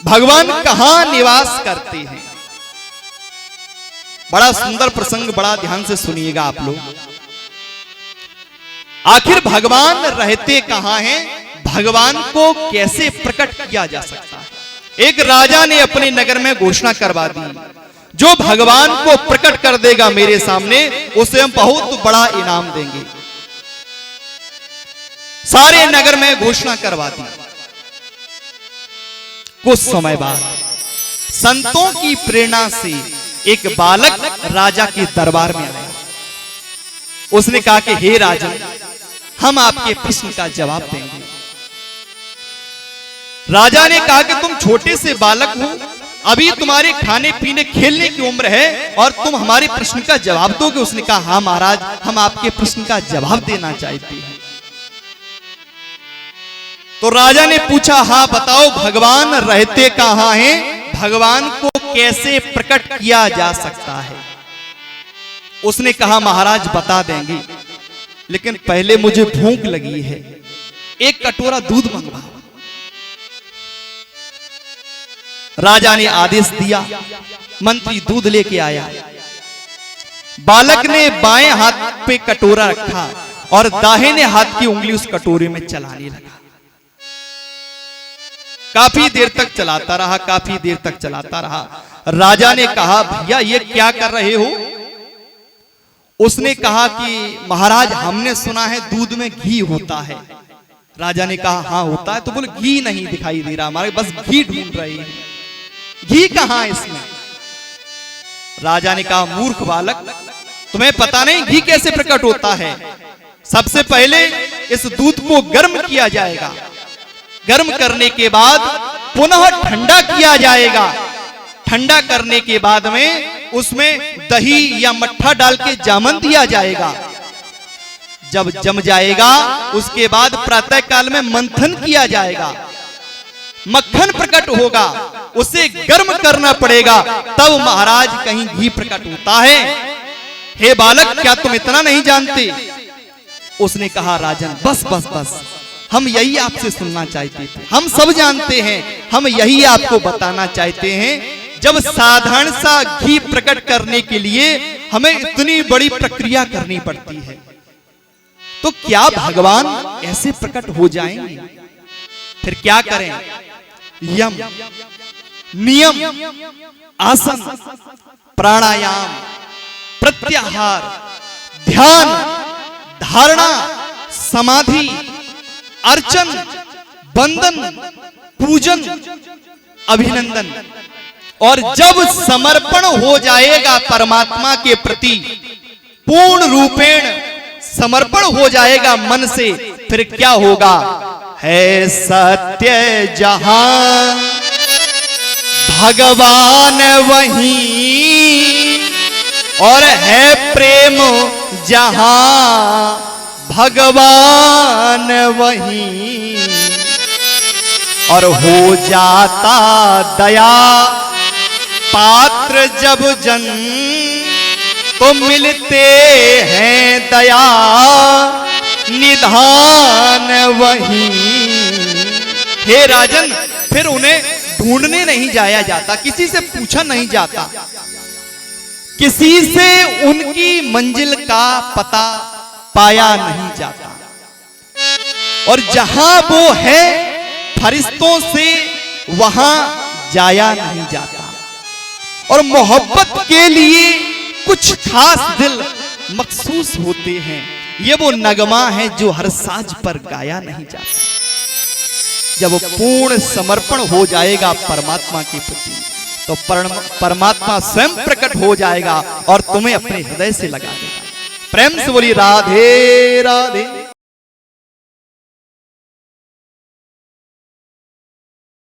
भगवान कहां निवास करते हैं। बड़ा सुंदर प्रसंग, बड़ा ध्यान से सुनिएगा आप लोग। आखिर भगवान रहते कहां हैं, भगवान को कैसे प्रकट किया जा सकता है। एक राजा ने अपने नगर में घोषणा करवा दी, जो भगवान को प्रकट कर देगा मेरे सामने, उसे हम बहुत बड़ा इनाम देंगे। सारे नगर में घोषणा करवा दी। कुछ समय बाद संतों की प्रेरणा से एक बालक राजा के दरबार में आया। उसने कहा कि हे राजन, हम आपके प्रश्न का जवाब देंगे। राजा ने कहा कि तुम छोटे से बालक हो, अभी तुम्हारे खाने पीने खेलने की उम्र है और तुम हमारे प्रश्न का जवाब दोगे। उसने कहा हाँ महाराज, हम आपके प्रश्न का जवाब देना चाहते हैं। तो राजा ने पूछा हाँ बताओ, भगवान रहते कहां हैं, भगवान को कैसे प्रकट किया जा सकता है। उसने कहा महाराज बता देंगे, लेकिन पहले मुझे भूख लगी है, एक कटोरा दूध मंगवाओ। राजा ने आदेश दिया, मंत्री दूध लेके आया। बालक ने बाएं हाथ पे कटोरा रखा और दाहिने हाथ की उंगली उस कटोरे में चलाने लगा। काफी देर तक चलाता रहा, काफी देर तक चलाता रहा। राजा ने कहा भैया ये क्या कर रहे हो। उसने कहा कि महाराज हमने सुना है दूध में घी होता है। राजा ने कहा हाँ होता है। तो बोले घी नहीं दिखाई दे रहा हमारे, बस घी ढूंढ रहे हैं, घी कहां है इसमें। राजा ने कहा मूर्ख बालक, तुम्हें पता नहीं घी कैसे प्रकट होता है। सबसे पहले इस दूध को गर्म किया जाएगा, गर्म करने के बाद पुनः ठंडा किया जाएगा, ठंडा करने के बाद में उसमें दही या मट्ठा डाल के जामन दिया जाएगा। जब जम जाएगा उसके बाद प्रातः काल में मंथन किया जाएगा, मक्खन प्रकट होगा, उसे गर्म करना पड़ेगा, तब महाराज कहीं घी प्रकट होता है। हे बालक, क्या तुम इतना नहीं जानते। उसने कहा राजन बस बस बस, हम यही आपसे सुनना चाहते थे, हम सब जानते हैं, हम यही आपको बताना चाहते हैं। जब साधारण सा घी प्रकट करने के लिए हमें इतनी बड़ी प्रक्रिया करनी पड़ती है, तो क्या भगवान ऐसे प्रकट हो जाएंगे। फिर क्या करें। यम, नियम, आसन, प्राणायाम, प्रत्याहार, ध्यान, धारणा, समाधि, अर्चन, बंदन, पूजन, अभिनंदन, और जब समर्पण हो जाएगा परमात्मा के प्रति, पूर्ण रूपेण समर्पण हो जाएगा मन से, फिर क्या होगा। है सत्य जहां भगवान वहीं, और है प्रेम जहां भगवान वहीं, और हो जाता दया पात्र जब जन, तो मिलते हैं दया निधान वहीं। हे राजन, फिर उन्हें ढूंढने नहीं जाया जाता, किसी से पूछा नहीं जाता, किसी से उनकी मंजिल का पता पाया नहीं जाता, और जहां वो है फरिश्तों से वहां जाया नहीं जाता। और मोहब्बत के लिए कुछ खास दिल मखसूस होते हैं, ये वो नगमा है जो हर साज पर गाया नहीं जाता। जब पूर्ण समर्पण हो जाएगा परमात्मा के प्रति, तो परमात्मा स्वयं प्रकट हो जाएगा और तुम्हें अपने हृदय से लगा देगा। प्रेम से बोली राधे राधे।